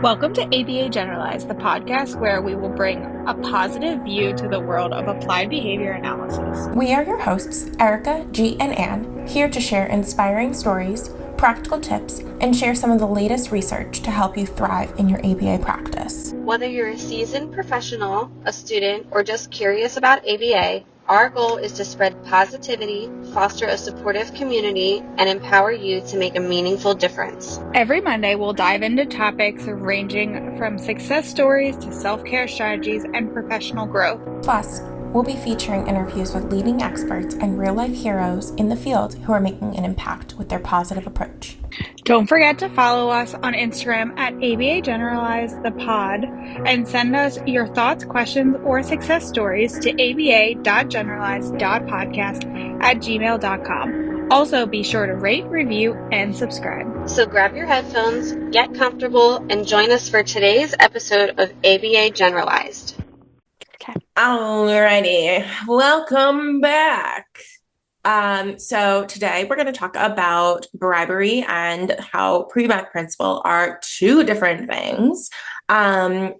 Welcome to ABA Generalized, the podcast where we will bring a positive view to the world of applied behavior analysis. We are your hosts, Erika, G, and Ann, here to share inspiring stories, practical tips, and share some of the latest research to help you thrive in your ABA practice. Whether you're a seasoned professional, a student, or just curious about ABA, our goal is to spread positivity, foster a supportive community, and empower you to make a meaningful difference. Every Monday, we'll dive into topics ranging from success stories to self-care strategies and professional growth. Plus, we'll be featuring interviews with leading experts and real-life heroes in the field who are making an impact with their positive approach. Don't forget to follow us on Instagram at ABA Generalized the pod and send us your thoughts, questions, or success stories to aba.generalized.podcast@gmail.com. Also, be sure to rate, review, and subscribe. So grab your headphones, get comfortable, and join us for today's episode of ABA Generalized. Alrighty, welcome back. So today we're going to talk about bribery and how Premack Principle are two different things.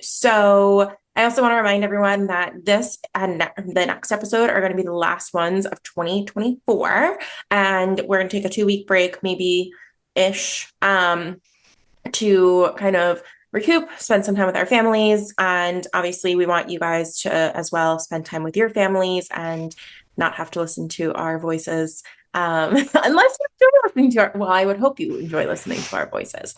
So I also want to remind everyone that this and the next episode are going to be the last ones of 2024, and we're going to take a 2-week break, maybe-ish, to kind of recoup, spend some time with our families, and obviously we want you guys to as well spend time with your families and not have to listen to our voices, unless you enjoy listening to well, I would hope you enjoy listening to our voices.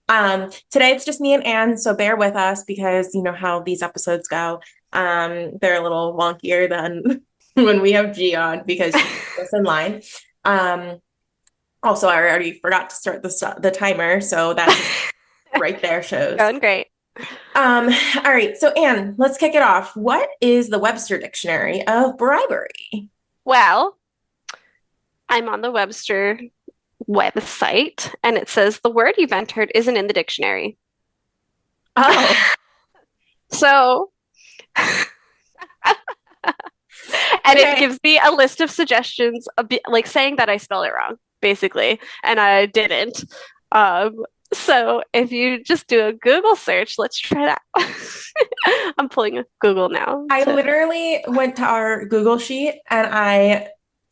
Today it's just me and Ann, so bear with us because you know how these episodes go. They're a little wonkier than when we have G on because she's in line. Also, I already forgot to start the timer, so that right there shows. Going great. All right, so Ann, let's kick it off. What is the Webster Dictionary of bribery? Well, I'm on the Webster website, and it says the word you've entered isn't in the dictionary. Oh. So, and it gives me a list of suggestions, like saying that I spell it wrong, basically, and I didn't. So if you just do a Google search, let's try that. I'm pulling Google now. I literally went to our Google sheet and I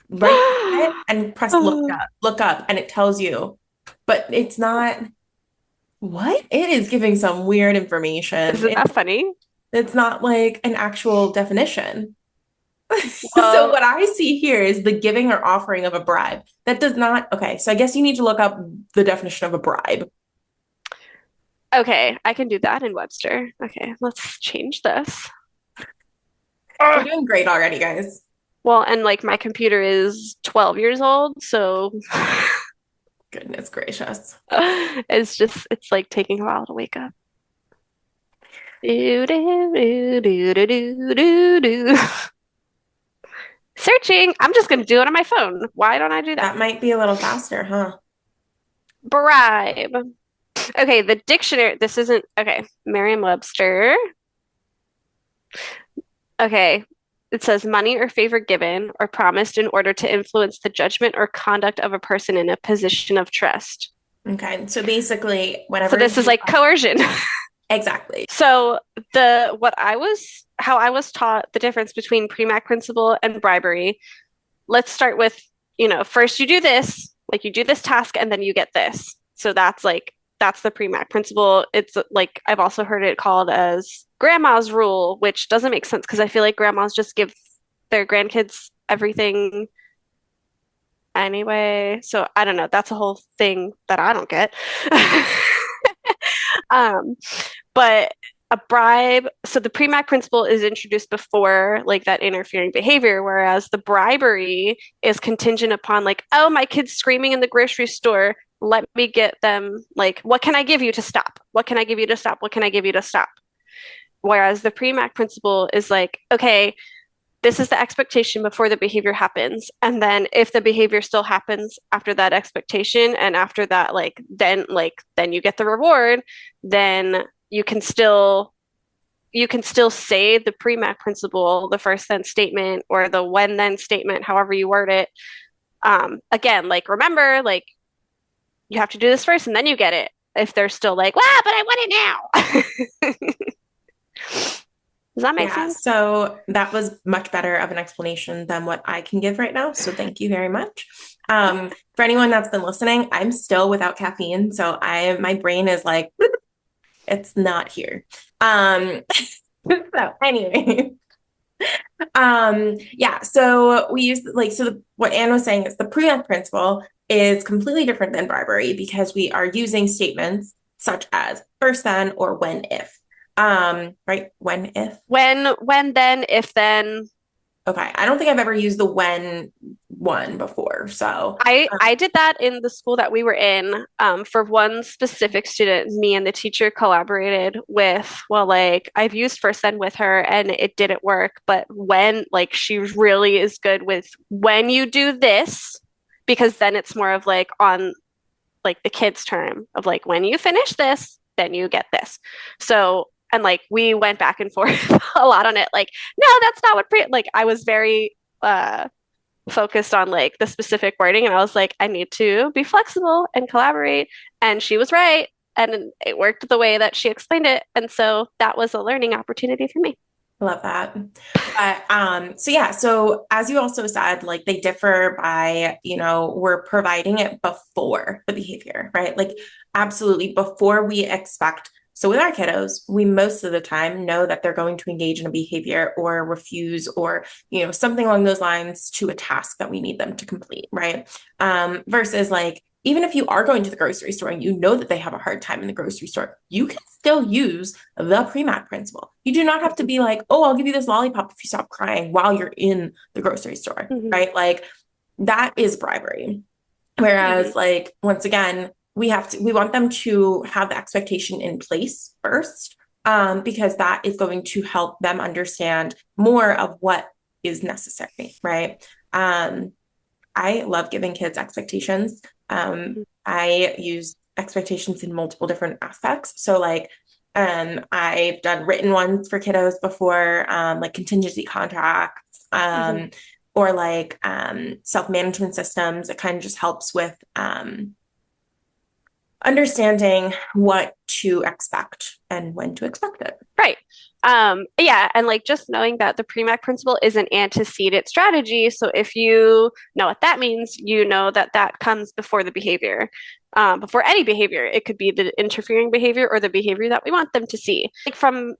right it and pressed look up, and it tells you, but it's not. What? It is giving some weird information. Isn't that funny? It's not like an actual definition. So what I see here is the giving or offering of a bribe. That does not. Okay, so I guess you need to look up the definition of a bribe. Okay, I can do that in Webster. Okay, let's change this. We're doing great already, guys. Well, and like my computer is 12 years old, so goodness gracious. It's like taking a while to wake up. Searching. I'm just going to do it on my phone. Why don't I do that? That might be a little faster, huh? Bribe. Okay, the dictionary. This isn't okay. Merriam-Webster. Okay, it says money or favor given or promised in order to influence the judgment or conduct of a person in a position of trust. Okay, so basically, whenever. So this is like coercion. Exactly. So how I was taught the difference between Premack Principle and bribery. Let's start with, first you do this, like you do this task, and then you get this. So that's the Premack Principle. It's like I've also heard it called as grandma's rule, which doesn't make sense because I feel like grandmas just give their grandkids everything anyway. So I don't know. That's a whole thing that I don't get. But a bribe, so the Premack Principle is introduced before like that interfering behavior, whereas the bribery is contingent upon like, oh, my kid's screaming in the grocery store. Let me get them, like, what can I give you to stop? What can I give you to stop? What can I give you to stop? Whereas the Premack Principle is like, okay, this is the expectation before the behavior happens. And then if the behavior still happens after that expectation and after that, then you get the reward, then you can still say the Premack Principle, the first then statement or the when then statement, however you word it. Again, like, remember, like, you have to do this first and then you get it. if they're still like, wow, but I want it now. Does that make Yeah, sense? so that was much better of an explanation than what I can give right now. So thank you very much. For anyone that's been listening, I'm still without caffeine, so my brain is like, it's not here. So anyway, yeah, so we use what Anne was saying is the Premack principle is completely different than bribery because we are using statements such as first then or when if. Right? When if. When then, if then. Okay. I don't think I've ever used the when one before. So I did that in the school that we were in. For one specific student, me and the teacher collaborated with, well, like I've used first then with her and it didn't work, but when, like, she really is good with when you do this, because then it's more of like on like the kids' term of like when you finish this, then you get this. So, and like we went back and forth a lot on it. Like, no, that's not what like I was very focused on like the specific wording, and I was like, I need to be flexible and collaborate. And she was right, and it worked the way that she explained it. And so that was a learning opportunity for me. I love that. But so yeah, so as you also said, like they differ by, we're providing it before the behavior, right? Like absolutely before we expect. So with our kiddos, we most of the time know that they're going to engage in a behavior or refuse or, something along those lines to a task that we need them to complete, right? Versus like even if you are going to the grocery store and you know that they have a hard time in the grocery store, you can still use the Premack principle. You do not have to be like, oh, I'll give you this lollipop if you stop crying while you're in the grocery store, right? Like that is bribery. Whereas like, once again, we want them to have the expectation in place first, because that is going to help them understand more of what is necessary, right? I love giving kids expectations. I use expectations in multiple different aspects. So like, I've done written ones for kiddos before, like contingency contracts, or like self-management systems. It kind of just helps with understanding what to expect and when to expect it. Right. Yeah, and like just knowing that the Premack principle is an antecedent strategy. So if you know what that means, you know that that comes before the behavior, before any behavior. It could be the interfering behavior or the behavior that we want them to see. Like from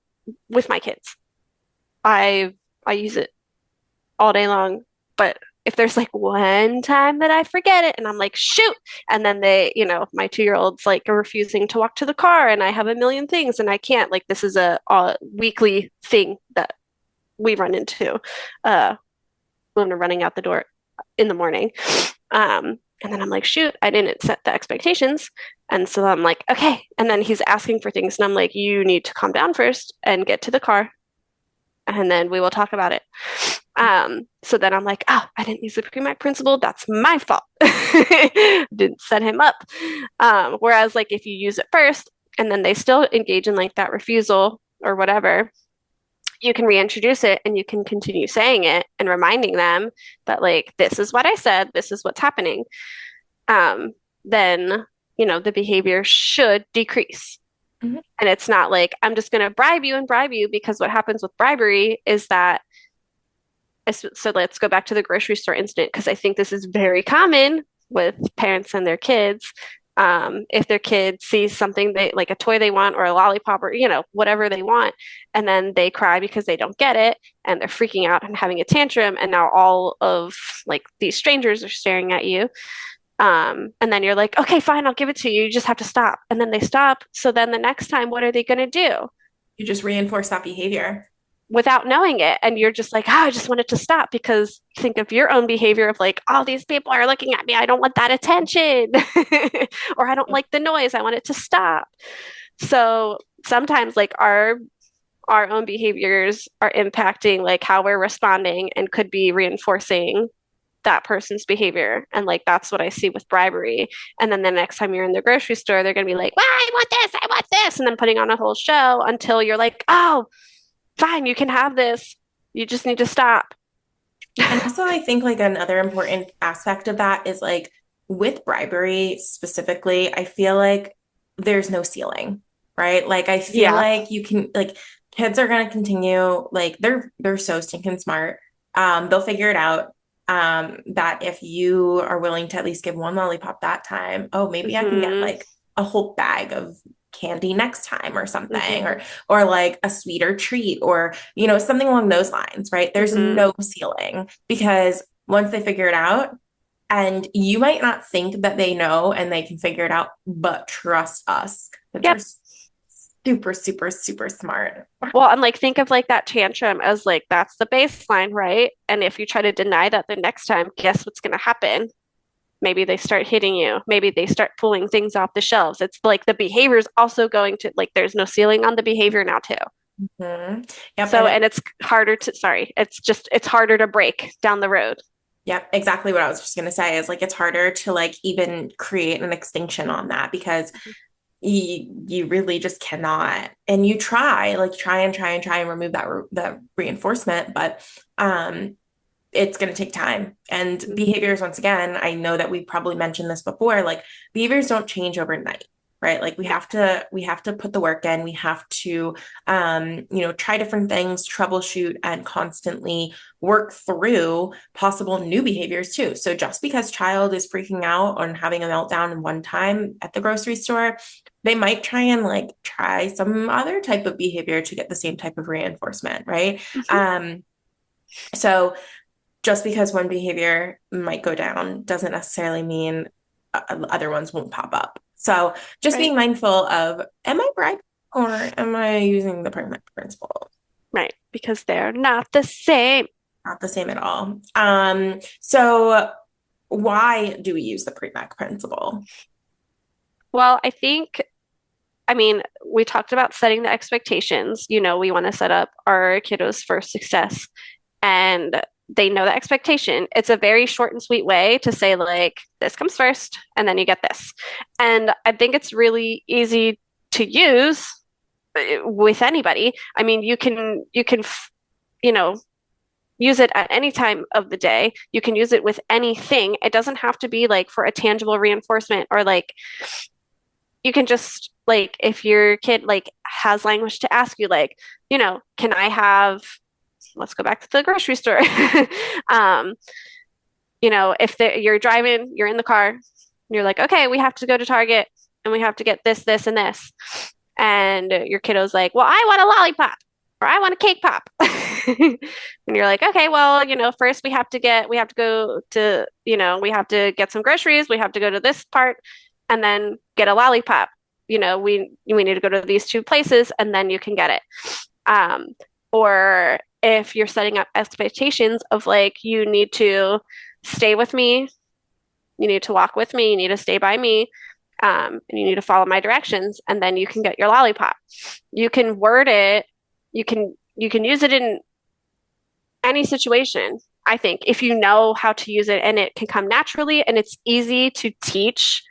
with my kids, I use it all day long, but if there's like one time that I forget it and I'm like, shoot, and then my 2-year-old's like refusing to walk to the car and I have a million things and I can't, like, this is a weekly thing that we run into when we're running out the door in the morning. And then I'm like, shoot, I didn't set the expectations. And so I'm like, okay. And then he's asking for things and I'm like, you need to calm down first and get to the car and then we will talk about it. So then I'm like, oh, I didn't use the Premack principle. That's my fault. Didn't set him up. Whereas like if you use it first and then they still engage in like that refusal or whatever, you can reintroduce it and you can continue saying it and reminding them that like, this is what I said, this is what's happening. Then, the behavior should decrease. And it's not like, I'm just going to bribe you, because what happens with bribery is that, so let's go back to the grocery store incident, because I think this is very common with parents and their kids. If their kid sees something like a toy they want or a lollipop or, whatever they want, and then they cry because they don't get it and they're freaking out and having a tantrum. And now all of like these strangers are staring at you. And then you're like, okay, fine, I'll give it to you. You just have to stop. And then they stop. So then the next time, what are they going to do? You just reinforce that behavior without knowing it. And you're just like, I just want it to stop, because think of your own behavior of like, all these people are looking at me. I don't want that attention. Or I don't like the noise. I want it to stop. So sometimes like our own behaviors are impacting like how we're responding and could be reinforcing that person's behavior. And like that's what I see with bribery. And then the next time you're in the grocery store, they're going to be like, well, I want this, and then putting on a whole show until you're like, oh, fine, you can have this. You just need to stop. And also I think like another important aspect of that is like with bribery specifically, I feel like there's no ceiling, right? Like I feel Yeah. like you can like kids are gonna continue like they're so stinking smart. They'll figure it out. That if you are willing to at least give one lollipop that time, oh, maybe I can get Hmm. like a whole bag of candy next time or something, Hmm. or like a sweeter treat or something along those lines, right? There's Hmm. no ceiling because once they figure it out, and you might not think that they know and they can figure it out, but trust us, kids are Yep. super, super, super smart. Well, and like think of like that tantrum as like that's the baseline, right? And if you try to deny that the next time, guess what's going to happen? Maybe they start hitting you. Maybe they start pulling things off the shelves. It's like the behavior is also going to like there's no ceiling on the behavior now too. Mm-hmm. Yep. So, and it's harder to, sorry, it's harder to break down the road. Yep, exactly what I was just gonna say is like it's harder to like even create an extinction on that because you really just cannot. And you try and try and try and remove that reinforcement, but it's going to take time. And Mhm. behaviors, once again, I know that we probably mentioned this before, like behaviors don't change overnight, right? Like Yeah. we have to put the work in. We have to try different things, troubleshoot, and constantly work through possible new behaviors too. So just because child is freaking out and having a meltdown in one time at the grocery store, they might try some other type of behavior to get the same type of reinforcement, right? Mhm. So just because one behavior might go down doesn't necessarily mean other ones won't pop up. So just Right. being mindful of, am I bribing or am I using the Premack principle? Right. Because they're not the same. Not the same at all. So why do we use the Premack principle? Well, I mean, we talked about setting the expectations. We want to set up our kiddos for success, and they know the expectation. It's a very short and sweet way to say, like, this comes first, and then you get this. And I think it's really easy to use with anybody. I mean, you can, you know, use it at any time of the day. You can use it with anything. It doesn't have to be like for a tangible reinforcement or like you can just like if your kid like has language to ask you like, can I have let's go back to the grocery store. um, if you're driving, you're in the car, and you're like, okay, we have to go to Target and we have to get this, this, and this. And your kiddo's like, well, I want a lollipop or I want a cake pop. And you're like, okay, well, first we have to go to, we have to get some groceries, we have to go to this part and then get a lollipop. We need to go to these two places and then you can get it. Um, or if you're setting up expectations of like, you need to stay with me, you need to walk with me, you need to stay by me, and you need to follow my directions, and then you can get your lollipop. You can word it, you can use it in any situation, I think, if you know how to use it and it can come naturally and it's easy to teach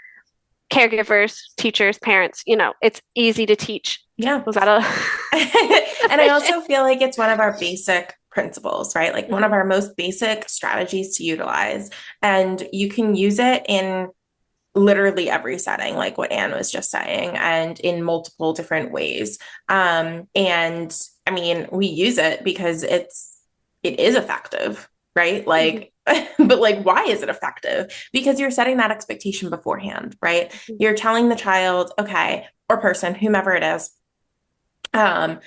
caregivers, teachers, parents, it's easy to teach. Yeah. Was that a And I efficient? also feel like it's one of our basic principles, right? Like one of Mhm. our most basic strategies to utilize. And you can use it in literally every setting, like what Anne was just saying, and in multiple different ways. And I mean, we use it because it is effective, right? Mhm. Like, but like, why is it effective? Because you're setting that expectation beforehand, right? Mhm. You're telling the child, okay, or person, whomever it is, um,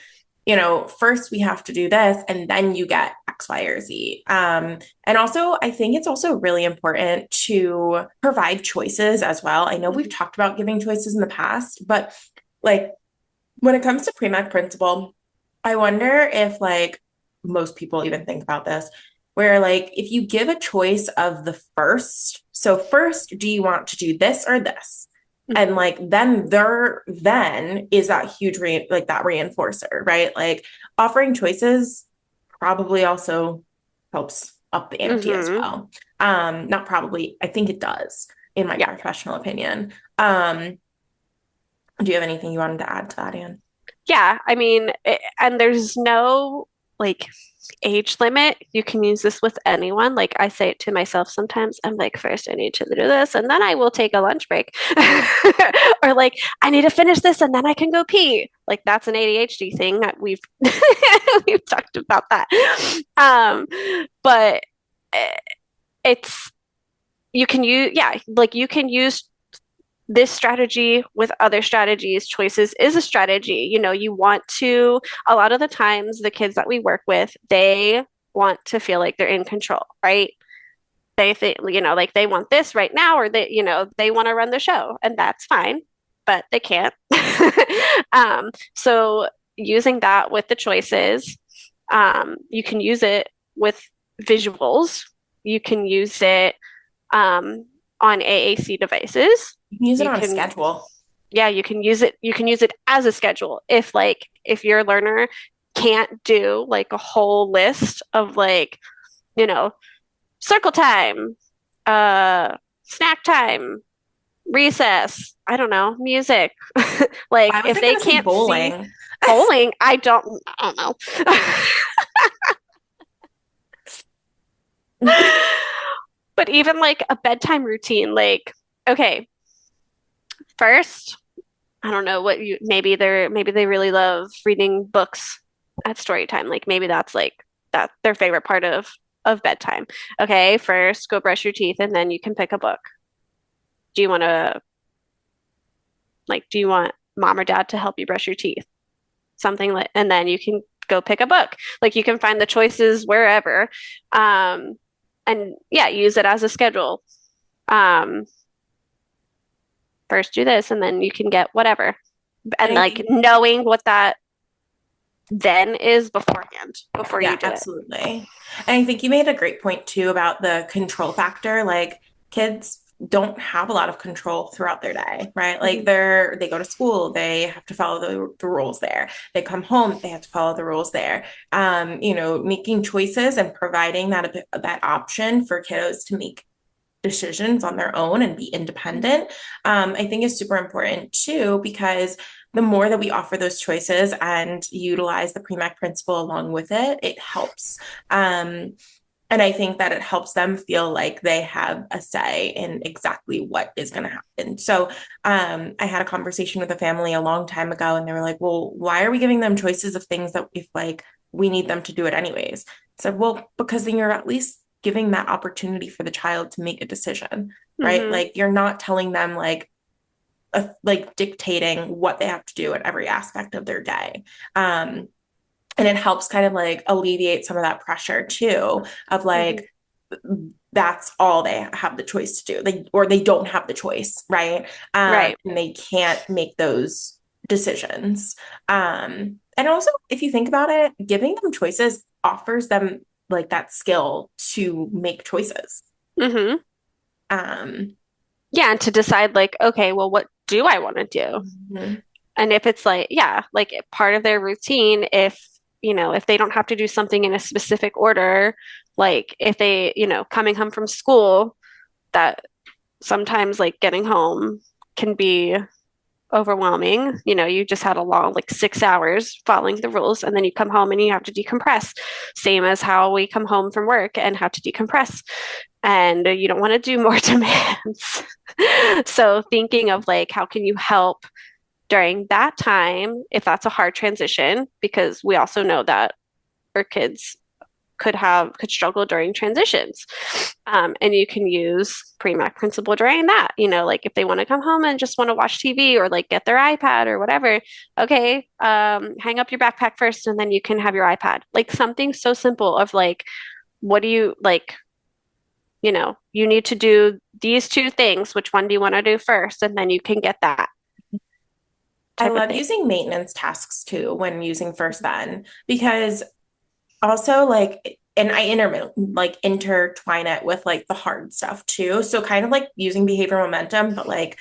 first we have to do this and then you get X, Y, or Z. And also, I think it's also really important to provide choices as well. I know we've Mhm. talked about giving choices in the past, but like when it comes to Premack Principle, I wonder if like most people even think about this, where like if you give a choice of the first, so first, do you want to do this or this? And Mhm. like then is that huge like that reinforcer, right? Like offering choices probably also helps up the ante as Mhm. well. Not probably, I think it does, in my Yeah. professional opinion. Do you have anything you wanted to add to that, Anne? Yeah. I mean, and there's no like age limit. You can use this with anyone. Like I say it to myself sometimes. I'm like, first I need to do this and then I will take a lunch break. Or like, I need to finish this and then I can go pee. Like that's an ADHD thing that we've we've talked about that. But it's you can use like you can use this strategy with other strategies. Choices is a strategy. You want to, a lot of the times, the kids that we work with, they want to feel like they're in control, right? They think, like they want this right now, or they want to run the show, and that's fine, but they can't. So using that with the choices, you can use it with visuals. You can use it on AAC devices. You can use it You on a can, schedule. yeah, you can use it. You can use it as a schedule. If your learner can't do like a whole list of like, you know, circle time, snack time, recess, I don't know, music. Like I was if thinking they to say can't see bowling. bowling, I don't know. But even like a bedtime routine, like, okay, first, I don't know what you maybe they really love reading books at story time. Like maybe that's like that their favorite part of bedtime. Okay, first go brush your teeth and then you can pick a book. Do you want to do you want mom or dad to help you brush your teeth? Something like, and then you can go pick a book. Like you can find the choices wherever. And yeah, use it as a schedule. Um, First do this and then you can get whatever. And And I like think, knowing what that then is beforehand, before yeah, you do it. absolutely. And I think you made a great point too about the control factor. Like kids don't have a lot of control throughout their day, right? Like Mhm. they go to school, they have to follow the rules there. They come home, they have to follow the rules there. Making choices and providing that option for kiddos to make decisions on their own and be independent, I think is super important too, because the more that we offer those choices and utilize the Premack principle along with it, it helps. And I think that it helps them feel like they have a say in exactly what is going to happen. So I had a conversation with a family a long time ago, and they were like, well, why are we giving them choices of things that if like we need them to do it anyways? I said, well, because then you're at least giving that opportunity for the child to make a decision, right? Mhm. Like you're not telling them like dictating what they have to do in every aspect of their day. And it helps kind of like alleviate some of that pressure too of Mhm. like that's all they have the choice to do, or they don't have the choice, right? Right. And they can't make those decisions. And also, if you think about it, giving them choices offers them like that skill to make choices. Mhm. um Yeah, and to decide like, okay, well, what do I want to do? mhm. And if it's like, yeah, like part of their routine, if they don't have to do something in a specific order, like if they, coming home from school, that sometimes like getting home can be overwhelming. You just had a long, like 6 hours following the rules, and then you come home and you have to decompress. Same as how we come home from work and have to decompress. And you don't want to do more demands. So thinking of like, how can you help during that time if that's a hard transition? Because we also know that our kids could struggle during transitions. And you can use Premack Principle during that. Like if they want to come home and just want to watch TV or like get their iPad or whatever, okay, hang up your backpack first and then you can have your iPad. Like something so simple of like, what do you like? You need to do these two things. Which one do you want to do first? And then you can get that I type of love thing. using maintenance tasks too when using first then, because also like, and I intertwine it with like the hard stuff too. So kind of like using behavior momentum, but like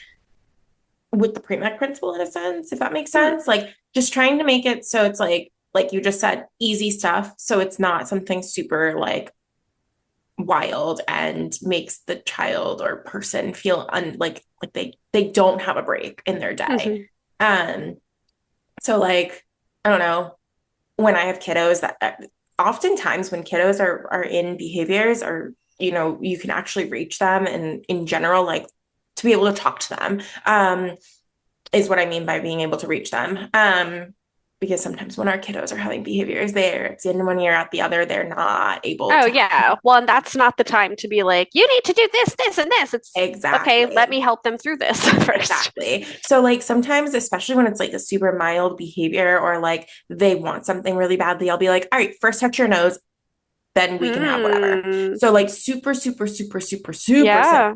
with the Premack principle in a sense, if that makes Hmm. sense. Like just trying to make it so it's like you just said, easy stuff. So it's not something super like wild and makes the child or person feel like they don't have a break in their day. Hmm. So like, I don't know, when I have kiddos that oftentimes when kiddos are in behaviors, or you can actually reach them, and in general, like, to be able to talk to them, is what I mean by being able to reach them. Because sometimes when our kiddos are having behaviors, it's in one ear out the other, they're not able Oh, to. yeah. Well, and that's not the time to be like, you need to do this, this, and this. It's okay, let Exactly. me help them through this first. Exactly. So like sometimes, especially when it's like a super mild behavior, or like they want something really badly, I'll be like, all right, first touch your nose, then we can have whatever. Mm, So like super, super, super, super, super simple. yeah.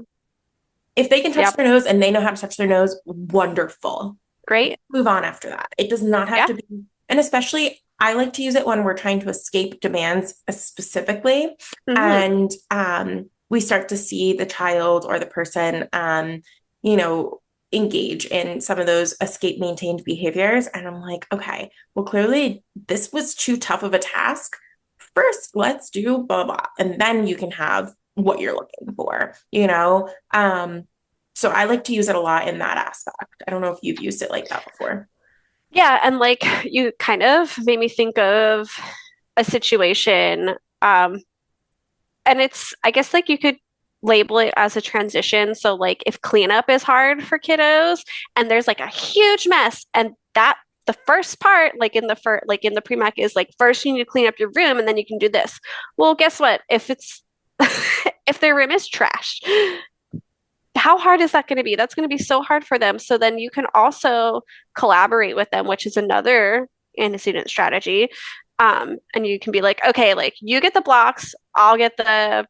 If they can touch Yep. their nose and they know how to touch their nose, wonderful. Great. Move on after that. It does not have Yeah. to be, and especially I like to use it when we're trying to escape demands specifically. Hmm. And we start to see the child or the person, you know, engage in some of those escape maintained behaviors. And I'm like, okay, well, clearly this was too tough of a task. First, let's do blah, blah, and then you can have what you're looking for, you know? So I like to use it a lot in that aspect. I don't know if you've used it like that before. Yeah, and like you kind of made me think of a situation. And it's, I guess, like you could label it as a transition. So, like, if cleanup is hard for kiddos and there's like a huge mess, and that the first part, like in the pre-mac, is like first you need to clean up your room and then you can do this. Well, guess what? If it's if their room is trash, how hard is that going to be? That's going to be so hard for them. So then you can also collaborate with them, which is another antecedent strategy. And you can be like, okay, like you get the blocks, I'll get the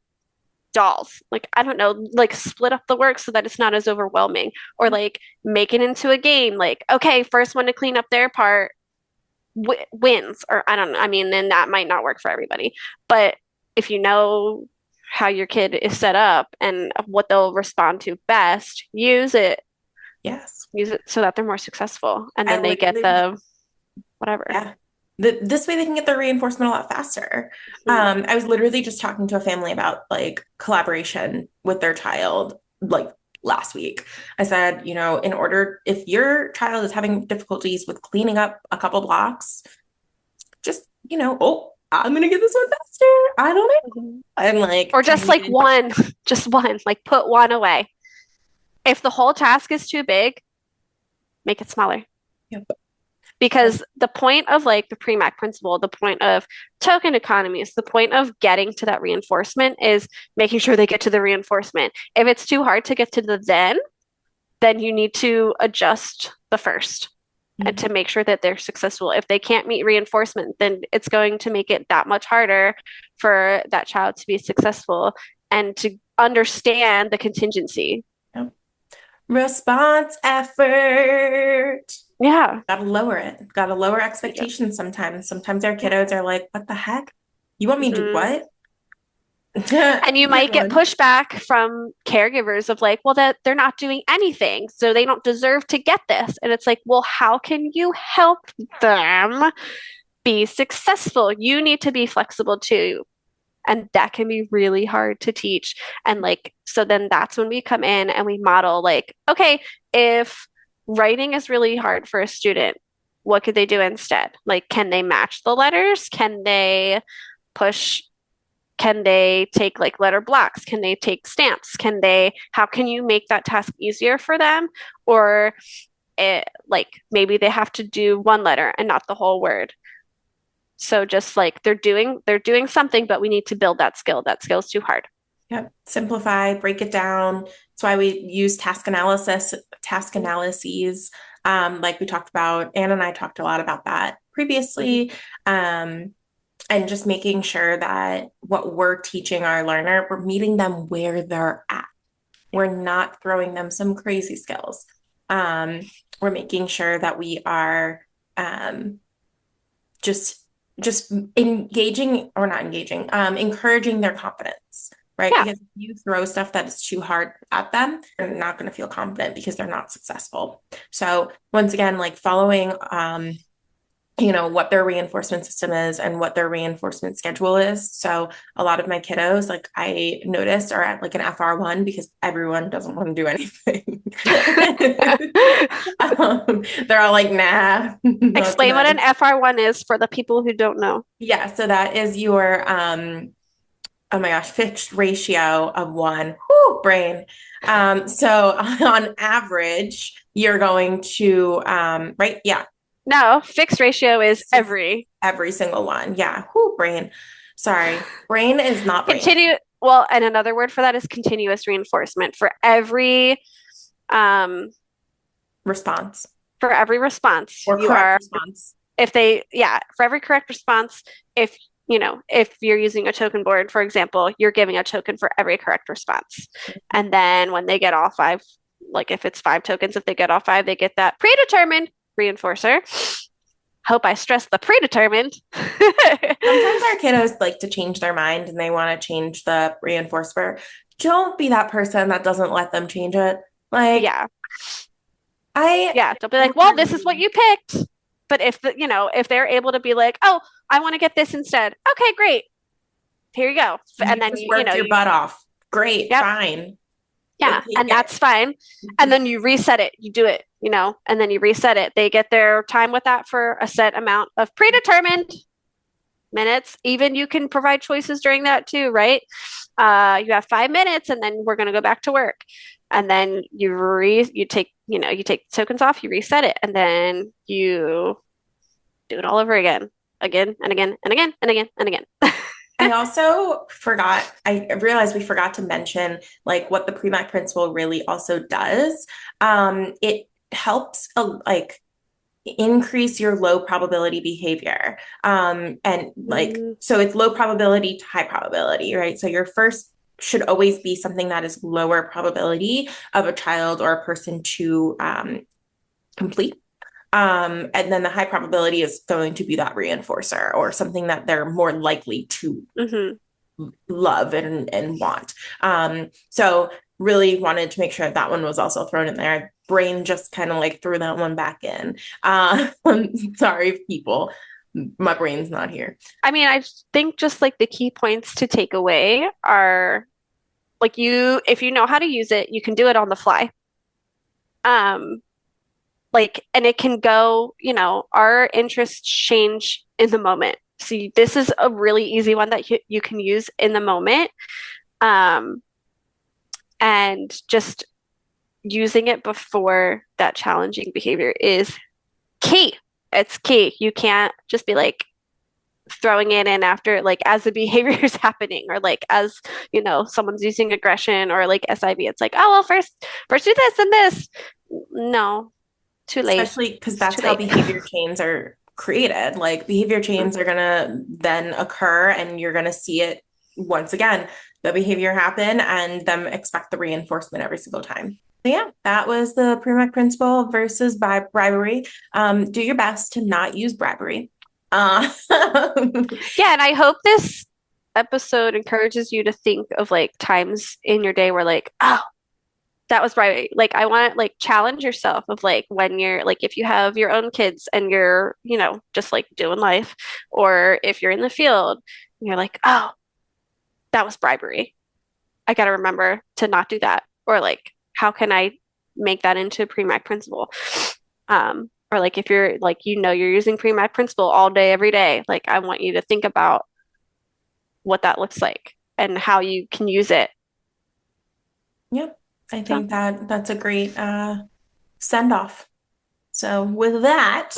dolls. Like, I don't know, like split up the work so that it's not as overwhelming, or like make it into a game. Like, okay, first one to clean up their part wins, or I don't know. I mean, then that might not work for everybody. But if you know how your kid is set up and what they'll respond to best, Yes. use it so that they're more successful. And I then they get literally, the whatever. yeah. This way they can get their reinforcement a lot faster. Mhm. I was literally just talking to a family about like collaboration with their child like last week. I said, in order, if your child is having difficulties with cleaning up a couple blocks, just, oh, I'm gonna get this one faster. I don't know. Mhm. And like Or just like tiny. one, just one, like put one away. If the whole task is too big, make it smaller. Yep. Because the point of like the Premack principle, the point of token economies, the point of getting to that reinforcement is making sure they get to the reinforcement. If it's too hard to get to the then you need to adjust the first and Mhm. to make sure that they're successful. If they can't meet reinforcement, then it's going to make it that much harder for that child to be successful and to understand the contingency. Yep. Response effort. Yeah. Gotta lower it. Gotta lower Yep. expectations sometimes. Sometimes our kiddos are like, what the heck? You want me to do Mhm. what? And you Different might get one. pushback from caregivers of like, well, that they're not doing anything, so they don't deserve to get this. And it's like, well, how can you help them be successful? You need to be flexible too. And that can be really hard to teach. And like, so then that's when we come in and we model, like, okay, if writing is really hard for a student, what could they do instead? Like, can they match the letters? Push can they take like letter blocks? Can they take stamps? How can you make that task easier for them? Or like maybe they have to do one letter and not the whole word. So just like they're doing something, but we need to build that skill. That skill's too hard. Yep. Simplify, break it down. That's why we use task analyses. Like we talked about, Anne and I talked a lot about that Mhm. previously. And just making sure that what we're teaching our learner, we're meeting them where they're at. We're not throwing them some crazy skills. Um, we're making sure that we are um, just engaging, or not engaging, encouraging their confidence, right? Yeah. Because if you throw stuff that is too hard at them, they're not going to feel confident because they're not successful. So once again, like following what their reinforcement system is and what their reinforcement schedule is. So a lot of my kiddos, like I noticed, are at like an FR1 because everyone doesn't want to do anything. They're all like, nah, not Explain what today. an FR1 is for the people who don't know. Yeah, so that is your oh my gosh, fixed ratio of one. Whoo, brain. So on average, you're going to right, yeah, No, fixed ratio is every single one. Yeah. Whoo, brain. Sorry. Brain is not brain. Well, and another word for that is continuous reinforcement. Um, Response for every response, or correct response. for every correct response, if if you're using a token board, for example, you're giving a token for every correct response. And then when they get all five, like if it's 5 tokens, if they get all 5, they get that predetermined reinforcer. Hope I stress the predetermined. Sometimes our kiddos like to change their mind and they want to change the reinforcer. Don't be that person that doesn't let them change it. Like, Yeah. I Don't be like, well, this is what you picked. But if they're able to be like, oh, I want to get this instead. Okay, great. Here you go. And then just worked your butt off. Great, yep. fine. Yeah, and that's fine. And then you reset it. You do it, and then you reset it. They get their time with that for a set amount of predetermined minutes. Even you can provide choices during that too, right? You have 5 minutes, and then we're going to go back to work. And then you take tokens off, you reset it, and then you do it all over again and again and again and again and again. I also I realized we forgot to mention like what the Premack Principle really also does. It helps like increase your low probability behavior. And like, so it's low probability to high probability, right? So your first should always be something that is lower probability of a child or a person to complete. And then the high probability is going to be that reinforcer or something that they're more likely to love and want. So really wanted to make sure that one was also thrown in there. Brain just kind of like threw that one back in. Sorry, people. My brain's not here. I mean, I think just like the key points to take away are like if you know how to use it, you can do it on the fly. Like, and it can go, our interests change in the moment. See, this is a really easy one that you can use in the moment. And just using it before that challenging behavior is key. It's key. You can't just be like throwing it in after, like, as the behavior is happening, or like as someone's using aggression or like SIV. It's like, oh well, first do this and this. No, too late. Especially because that's how behavior chains are created. Like behavior chains are gonna then occur, and you're gonna see it once again, the behavior happen, and them expect the reinforcement every single time. So yeah, that was the Premack Principle versus bribery. Do your best to not use bribery. Yeah, and I hope this episode encourages you to think of like times in your day where like, oh, that was bribery. Like I want like challenge yourself of like when you're like if you have your own kids and you're, just like doing life, or if you're in the field and you're like, oh, that was bribery. I got to remember to not do that. Or like, how can I make that into Premack Principle? Or like if you're like, you're using Premack Principle all day, every day, like I want you to think about what that looks like and how you can use it. Yep. I think that's a great send off. So with that,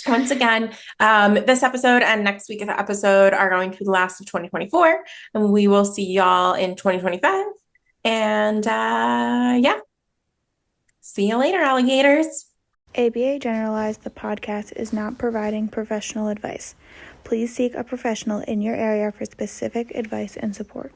once again, this episode and next week's episode are going to be the last of 2024, and we will see y'all in 2025. And yeah, see you later, alligators. ABA Generalized, the podcast, is not providing professional advice. Please seek a professional in your area for specific advice and support.